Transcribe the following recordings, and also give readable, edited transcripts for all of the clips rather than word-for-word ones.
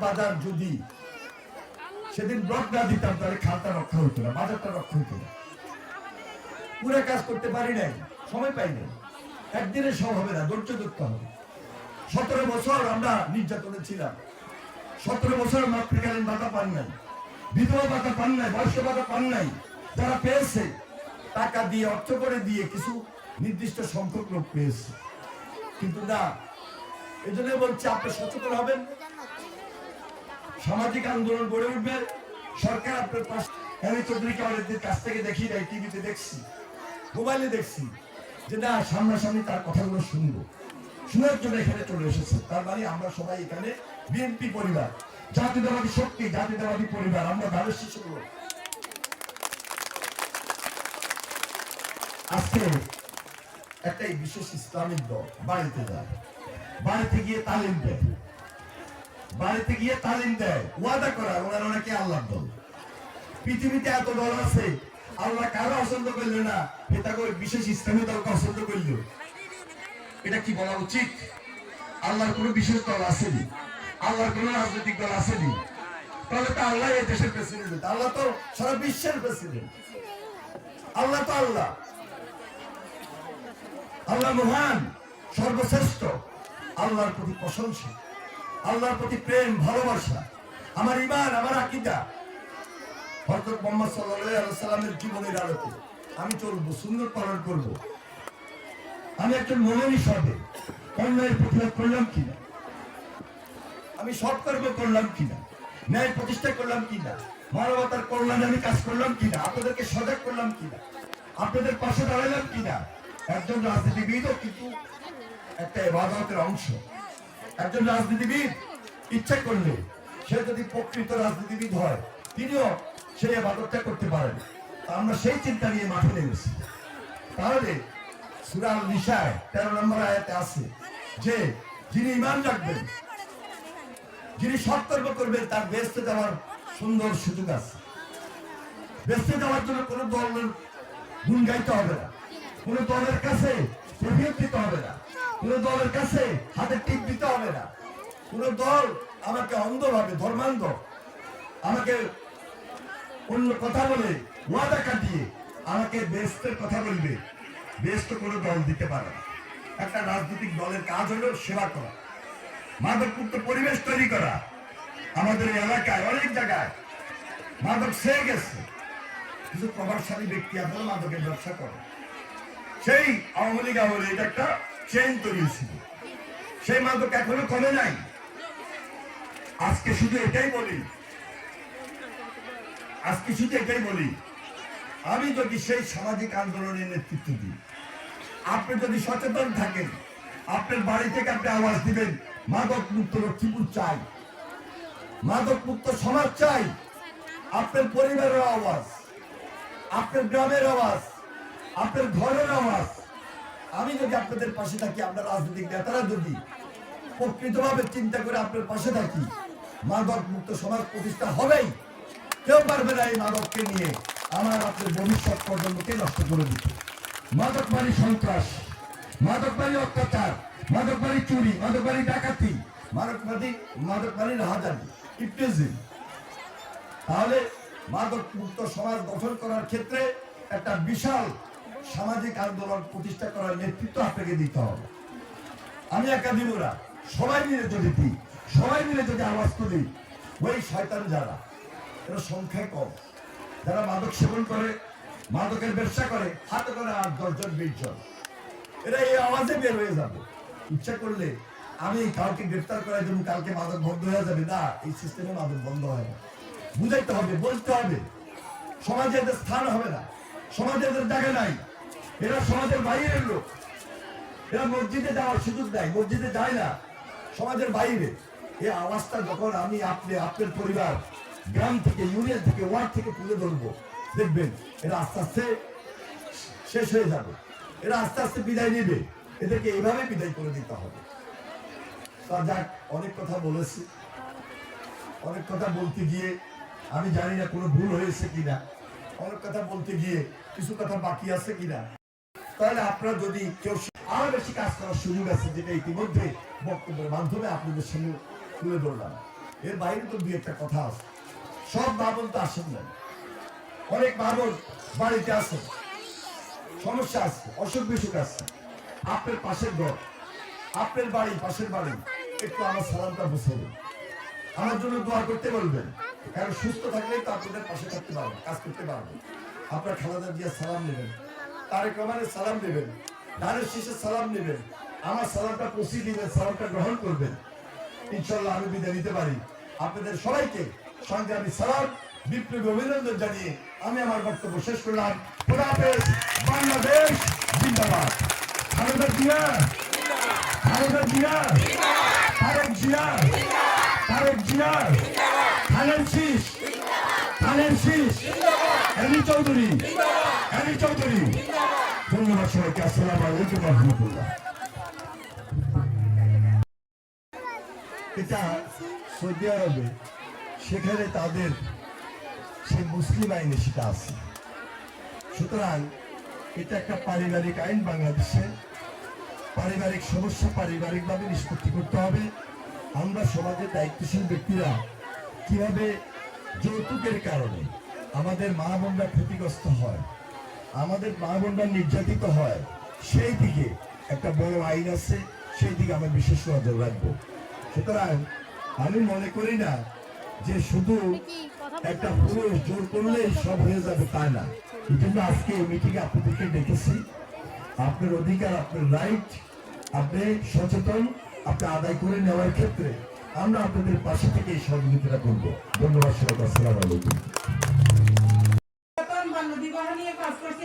বাজার যদি সেদিন ব্লক না দিতাম তাহলে খালটা রক্ষা হইতো না, বাজারটা রক্ষা হইতো না। পুরো কাজ করতে পারি নাই, সময় পাই নাই। একদিনে সব হবে না, ধৈর্য ধরতে হবে। 17 বছর আমরা নির্যাতনে ছিলাম, 17 বছর মাতৃকালীন ভাতা পান নাই, বিধবা ভাতা পান নাই, বয়স্ক ভাতা পান নাই। যারা পেয়েছে টাকা দিয়ে, অর্থ করে দিয়ে কিছু নির্দিষ্ট সংখ্যক লোক পেয়েছে, কিন্তু না। এই জন্য বলছি আপনি সচেতন হবেন, সামাজিক আন্দোলন গড়ে উঠবে। সরকার আপনার পাশে। আমি চৌধুরীকে অনেকদিন কাছ থেকে দেখি নাই, টিভিতে দেখছি, মোবাইলে দেখছি যে না, সামনাসামনি তার কথাগুলো শুনবো, শোনার জন্য এখানে চলে এসেছে। তার মানে আমরা সবাই এখানে বিএনপি পরিবার, জাতীয়তাবাদী শক্তি, জাতীয়তাবাদী পরিবার, আমরা ধানের শিশুগুলো। আজকে একটাই বিশেষ ইসলামিক দল বাড়িতে যায়, বাড়িতে গিয়ে তালিম দেয়, বাড়িতে গিয়ে তালিম দেয়, ওয়াদা করা ওনারা নাকি আল্লাহর দল। পৃথিবীতে এত দল আছে, আল্লাহ কারো পছন্দ করলো না, এটা করে বিশেষ ইসলামী দলকে পছন্দ করলো। এটা কি বলা উচিত? আল্লাহর কোন বিশেষ দল আসেনি, আল্লাহর কোন রাজনৈতিক দল আসেনি। তাহলে তো আল্লাহ এই দেশের প্রেসিডেন্ট, আল্লাহ তো সারা বিশ্বের প্রেসিডেন্ট। আল্লাহ তো আল্লাহ, আল্লাহ মহান, সর্বশ্রেষ্ঠ। আল্লাহর প্রতি প্রশংসা, আল্লাহর প্রতি প্রেম, ভালোবাসা, আমার ঈমান, আমার আকীদা। হযরত মুহাম্মদ সাল্লাল্লাহু আলাইহি সাল্লামের জীবনের আলোকে আমি চলবো, সুন্নাত পালন করব। আমি একজন মুমিন হিসাবে অন্যায়ের প্রতিবাদ করলাম কিনা, আমি সৎকর্ম করলাম কিনা, ন্যায় প্রতিষ্ঠা করলাম কিনা, মানবতার কল্যাণে আমি কাজ করলাম কিনা, আপনাদেরকে সজাগ করলাম কিনা, আপনাদের পাশে দাঁড়ালাম কিনা। একজন রাজনীতিবিদও কিন্তু একটা ইবাদতের অংশ। একজন রাজনীতিবিদ ইচ্ছা করলে, সে যদি প্রকৃত রাজনীতিবিদ হয়, তিনিও সেই ইবাদতটা করতে পারেন। আমরা সেই চিন্তা নিয়ে মাঠে নেমেছি। তাহলে সূরা আন-নিসায় 13 নম্বর আয়াতে আছে যে যিনি ঈমান রাখবেন, যিনি সৎকর্ম করবেন, তার বেহেশতে যাওয়ার সুন্দর সুযোগ আছে। বেহেশতে যাওয়ার জন্য কোনো দলের গুণ গাইতে হবে না, কোনো দলের কাছে প্রভিয়ত দিতে হবে না, কোনো দলের কাছে হাতে টিপ দিতে হবে না। কোনো দল আমাকে অন্ধভাবে, ধর্মান্ধ আমাকে অন্য কথা বলে, ওয়াদা কাটিয়ে আমাকে বেহেশতের কথা বলবে, বেহেশত কোনো দল দিতে পারে না। একটা রাজনৈতিক দলের কাজ হলো সেবা করা, মাদকমুক্ত পরিবেশ তৈরি করা। আমাদের এলাকায় অনেক জায়গায় মাদক ছেয়ে গেছে, কিছু প্রভাবশালী ব্যক্তি আপনারা মাদকের ব্যবসা করে। সেই আওয়ামী লীগ আমলে এটা একটা চেইন তৈরি হয়েছিল, সেই মাদক এখনো কমে নাই। আজকে শুধু এটাই বলি, আজকে শুধু এটাই বলি, আমি যদি সেই সামাজিক আন্দোলনের নেতৃত্ব দিই, আপনি যদি সচেতন থাকেন, আপনার বাড়ি থেকে আপনি আওয়াজ দিবেন, মাদক মুক্ত লক্ষ্মীপুর চাই, মাদক মুক্ত সমাজ চাই। আপনার পরিবারের আওয়াজ, আপনার গ্রামের আওয়াজ, আপনার ঘরের আওয়াজ। আমি যদি আপনাদের পাশে থাকি, আপনার রাজনৈতিক নেতারা যদি প্রকৃতভাবে চিন্তা করে আপনার পাশে থাকি, মাদক মুক্ত সমাজ প্রতিষ্ঠা হবেই। কেউ পারবে না এই মাদককে নিয়ে আমার আপনার ভবিষ্যৎ প্রজন্মকে নষ্ট করে দিতে। মাদক মানে সন্ত্রাস, মাদক মানে অত্যাচার, মাদক মানে চুরি, মাদক মানে ডাকাতি, মাদক মানে রাহাজানি, ইফটিজিং। তাহলে মাদক মুক্ত সমাজ গঠন করার ক্ষেত্রে একটা বিশাল সামাজিক আন্দোলন প্রতিষ্ঠা করার নেতৃত্ব আপনাকে দিতে হবে। আমি একা দিব না, সবাই মিলে যদি দিই, সবাই মিলে যদি আওয়াজ তুলি, ওই শয়তান যারা, এরা সংখ্যায় কম, যারা মাদক সেবন করে, মাদকের ব্যবসা করে, হাতে করে 8-10 জন 20 জন, এরা এই আওয়াজে বের হয়ে যাবে। ইচ্ছা করলে আমি কাউকে গ্রেফতার করাই দেবো, কালকে মাদক বন্ধ হয়ে যাবে না। এই সিস্টেমে মাদক বন্ধ হয় না। বুঝাইতে হবে, বলতে হবে। সমাজে এদের স্থান হবে না, সমাজে এদের জায়গা নাই। এরা সমাজের বাইরের লোক, এরা মসজিদে যাওয়ার সুযোগ দেয়, মসজিদে যায় না, সমাজের বাইরে। এই আওয়াজটা যখন আমি, আপনি, আপনার পরিবার গ্রাম থেকে, ইউনিয়ন থেকে, ওয়ার্ড থেকে তুলে ধরবো, দেখবেন এরা আস্তে আস্তে শেষ হয়ে যাবে, এরা আস্তে আস্তে বিদায় নেবে। এদেরকে এইভাবে বিদায় করে দিতে হবে। তা যাক, অনেক কথা বলেছি, অনেক কথা বলতে গিয়ে আমি জানি না কোনো ভুল হয়েছে কিনা, অনেক কথা বলতে গিয়ে কিছু কথা বাকি আছে কিনা। তাহলে আপনারা যদি কেউ আরো বেশি কাজ করার সুযোগ আছে, যেটা ইতিমধ্যে বক্তব্যের মাধ্যমে আপনাদের সামনে তুলে ধরলাম। এর বাইরে তো দুই একটা কথা আছে। সব মা বোন তো আসেন না, অনেক মা বোন বাড়িতে আসেন, সমস্যা আছে, অসুখ বিসুখ আছে। আপনার পাশের ঘর, আপনার বাড়ি, পাশের বাড়ি, একটু আমার সালামটা বসাবেন, আমার জন্য দোয়া করতে বলবেন। কারণ সুস্থ থাকলেই তো আপনাদের পাশে থাকতে পারবো, কাজ করতে পারবো। আপনার খালেদা জিয়া সালাম নেবেন, তারেক রহমানের সালাম নেবেন, ধানের শীষের সালাম নেবেন, আমার সালামটা পৌঁছে দিবেন, সালামটা গ্রহণ করবেন। ইনশাল্লাহ আমি বিদায় নিতে পারি। আপনাদের সবাইকে সংগ্রামী সালাম, বিপ্লবী অভিনন্দন জানিয়ে আমি আমার বক্তব্য শেষ করলাম। খোদা হাফেজ। বাংলাদেশ জিন্দাবাদ। খালেদা জিয়া, খালেদা জিয়া, তারেক জিয়া, তারেক জিয়া, ধানের শীষ, ধানের শীষ, এনি চৌধুরী, এনি চৌধুরী। ধন্যবাদ সবাইকে। আসসালামু আলাইকুম ওয়া রাহমাতুল্লাহ। এটা সৌদি আরবে, সেখানে তাদের সেই মুসলিম আইনে সেটা আছে। সুতরাং এটা একটা পারিবারিক আইন। বাংলাদেশে পারিবারিক সমস্যা পারিবারিকভাবে নিষ্পত্তি করতে হবে। আমরা সমাজের দায়িত্বশীল ব্যক্তিরা কিভাবে যৌতুকের কারণে আমাদের মা বোনরা ক্ষতিগ্রস্ত হয়, আমাদের মা বোনরা নির্যাতিত হয়, সেই দিকে একটা বড় আইন আছে, সেই দিকে আমরা বিশেষ নজর রাখবো। সুতরাং আমি মনে করি না যে শুধু একটা পুরুষ জোর করলেই সব হয়ে যাবে, তা না। এই জন্য আজকে এই মিটিংয়ে আপনাদেরকে ডেকেছি। আপনার অধিকার, আপনার রাইট, আপনি সচেতন, আপনি আদায় করে নেওয়ার ক্ষেত্রে আমরা আপনাদের পাশে থেকে এই সহযোগিতা করবো। ধন্যবাদ সবাইকে। আসসালামু আলাইকুম।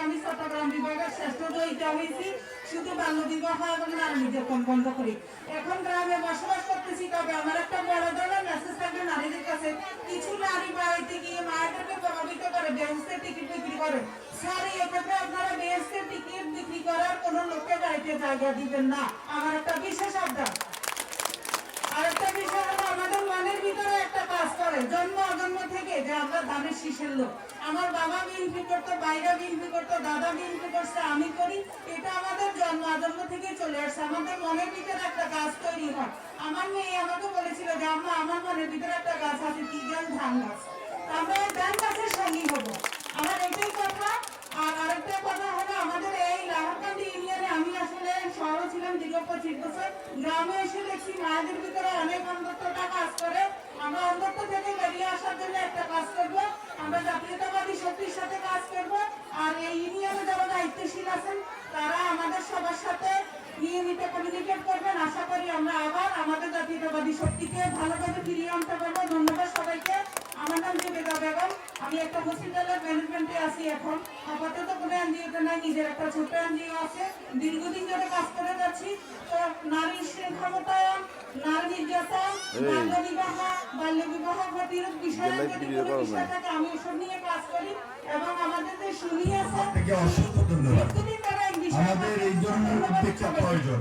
আমি চট্টগ্রাম বিভাগের শ্রেষ্ঠ জয়িতা হয়েছি শুধু বাল্য বিবাহ এবং নারী নির্যাতন বন্ধ করি। এখন গ্রামে বসবাস করতেছি, তবে আমার একটা বড় ধরনের মেসেজ থাকবে নারীদের কাছে। কিছু নারী বাড়িতে গিয়ে মায়েদেরকে প্রভাবিত করে বেহেশতের টিকিট বিক্রি করে। স্যার, এক্ষেত্রে আপনারা বেহেশতের টিকিট বিক্রি করার কোন লোককে বাড়িতে জায়গা দিবেন না, আমার একটা বিশেষ আবদার। আরেকটা বিষয় হলো, আমাদের মনের ভিতরে একটা কাজ করে জন্ম অজন্ম থেকে যে আমরা ধানের শীষের লোক। আমার বাবা বিএনপি করতো, বাইরে বিএনপি করতো, দাদা বিএনপি করছে, আমি করি। এটা আমাদের জন্ম অজন্ম থেকে চলে আসছে। আমাদের মনের ভিতরে একটা গাছ তৈরি হয়। আমার মেয়ে আমাকে বলেছিল যে আম্মা, আমার মনের ভিতরে একটা গাছ আছে, কি গাছ? ধান গাছ। আমরা ধান গাছের সঙ্গী হবো, আমার এটাই কথা। আর আরেকটা কথা হলো, আমাদের এই লাহারকান্দি ইউনিয়নে আমি আসলে শহরে ছিলাম দীর্ঘ 25 বছর। গ্রামে এসে দেখছি মায়েদের ভিতরে অনেক অন্ধত্বটা কাজ করে। আমরা অন্ধত্ব থেকে বেরিয়ে আসার জন্য একটা কাজ করব, আমরা জাতীয়তাবাদী শক্তির সাথে কাজ করব। আর এই ইউনিয়নে যারা দায়িত্বশীল আছেন তারা আমাদের সবার সাথে নিয়মিত কমিউনিকেট করবেন। আশা করি আমরা আবার আমাদের জাতীয়তাবাদী শক্তিকে ভালোভাবে ফিরিয়ে আনতে পারবো। ধন্যবাদ সবাইকে। আমার নাম জুবেদা বেগম, আমি একটা হসপিটালের ম্যানেজমেন্টে আছি। এখন আপাতত কোনো এনজিওতে নাই, নিজের একটা ছোট এনজিও আছে। দীর্ঘদিন ধরে কাজ করে যাচ্ছি। তো নারীর ক্ষমতায়ন, নারী নির্যাতন, বাল্য বিবাহ প্রতিরোধ বিষয়ে যদি কোনো বিষয় থাকে, আমি এসব নিয়ে কাজ করি। এবং আমাদের যে শুনি আছে, অসংখ্য ধন্যবাদ। দীর্ঘদিন ধরে এই বিষয়ে আমাদের এই ধরনের উদ্যোগটা প্রয়োজন।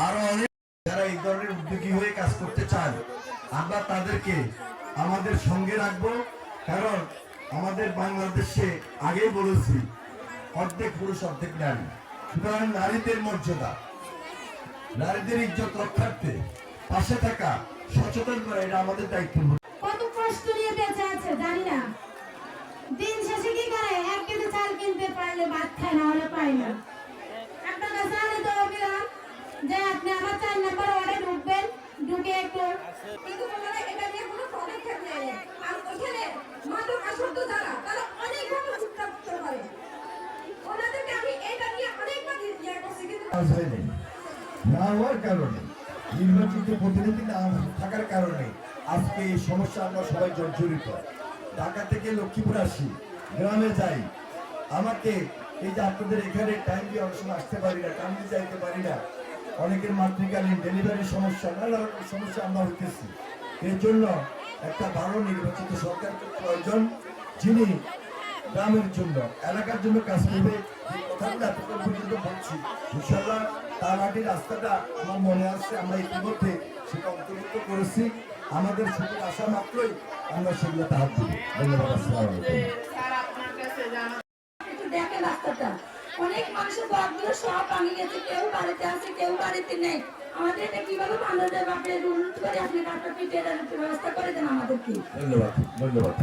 আরো অনেক যারা এই ধরনের উদ্যোগী হয়ে কাজ করতে চান, আমরা তাদেরকে আমাদের সঙ্গে রাখবো। কারণ আমাদের বাংলাদেশে আগেই বলেছি, অর্ধেক পুরুষ অর্ধেক নারী। সুতরাং নারীদের মর্যাদা, নারীদের ইজ্জত রক্ষার্থে পাশে থাকা, সচেতন করা, এটা আমাদের দায়িত্ব। কত কষ্ট নিয়ে বেঁচে আছে জানি না, দিন শেষে কি করে? 1 কেজি চাল কিনতে পারলে ভাত খায়, না হলে পায় না। আপনার কাছে আমি তো বললাম যে আপনি আমার 4 নাম্বার ওয়ার্ডে ঢুকবেন, ঢুকে একটু, কিন্তু তোমার এটা নিয়ে কোনো পদক্ষেপ নেই। আর ওখানে মাদক আসক্ত যারা, তারা অনেকভাবে চিন্তা করতে পারে। ওনাদেরকে আমি এটা নিয়ে অনেকবার ইয়ে করছি, কিন্তু না হওয়ার কারণে, নির্বাচিত প্রতিনিধি না থাকার কারণে আজকে এই সমস্যা আমরা সবাই জর্জরিত। ঢাকা থেকে লক্ষ্মীপুর আসি, গ্রামে যাই, আমাকে এই যে আপনাদের এখানে টাইম দিয়ে অনেক সময় আসতে পারি না, টাইমে যাইতে পারি না, অনেকের মাতৃকালীন ডেলিভারি সমস্যা, নানা রকম সমস্যা আমরা হইতেছি। এর জন্য একটা ভালো নির্বাচিত সরকার প্রয়োজন, যিনি গ্রামের জন্য, এলাকার জন্য কাজ করবে। যে কথাগুলো এতক্ষণ পর্যন্ত বলছি, ইনশাল্লাহ তার আগে রাস্তাটা আমার মনে আসছে, আমরা ইতিমধ্যে সেটা অন্তর্ভুক্ত করেছি। আমাদের সুযোগ আসা মাত্রই আমরা সেগুলো তাহার দিব। ধন্যবাদ। আসসালামু আলাইকুম। দেখেন রাস্তাটা, অনেক মানুষের ঘরগুলো সব ভাঙে গেছে, কেউ বাড়িতে আছে, কেউ বাড়িতে নেই। আমাদের এটা কিভাবে বান্ধব দেব আপনি অনুরোধ করে আপনি কার্ডটা পিটিয়ে দেন, একটু ব্যবস্থা করে দেন আমাদেরকে। ধন্যবাদ ধন্যবাদ।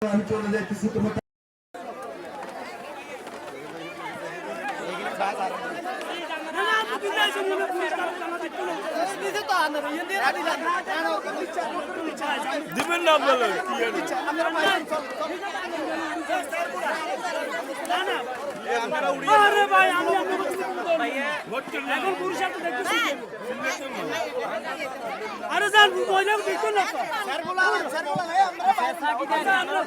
আমি চলে যাইতেছি তোমার দিবেন না বলে আরে ভাই আমি এখন পুরুষ সাথে দেখতেছি আরে যান মহিলা দিত না তো স্যার বলা স্যার বলা ভাই আমরা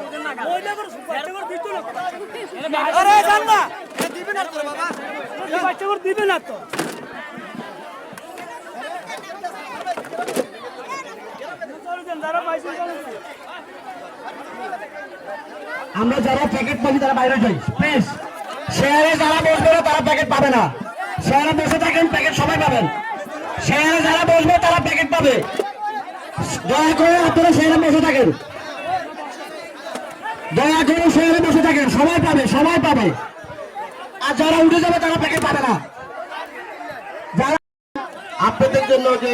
মহিলা করে বাচ্চা করে দিত না আরে যান না দিবেন না তো বাবা বাচ্চা করে দিবেন না তো আমরা যারা প্যাকেট পাবি তারা বাইরে যাই প্লিজ। শেয়ারে যারা বসবে না তারা প্যাকেট পাবে না। শেয়ারে বসে থাকেন, প্যাকেট সবাই পাবেন। শেয়ারে যারা বসবে তারা প্যাকেট পাবে। দয়া করে আপনারা শেয়ারে বসে থাকেন, দয়া করে শেয়ারে বসে থাকেন, সবাই পাবে, সবাই পাবে। আর যারা উঠে যাবে তারা প্যাকেট পাবে না। যারা আপনাদের জন্য যে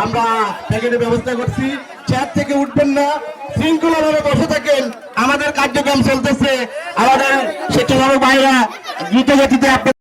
আমরা প্যাকেটের ব্যবস্থা করছি, চেয়ার থেকে উঠবেন না, শৃঙ্খলাভাবে বসে থাকেন। আমাদের কার্যক্রম চলতেছে, আমাদের শিক্ষাভিভাবক ভাইরা দ্রুত গতিতে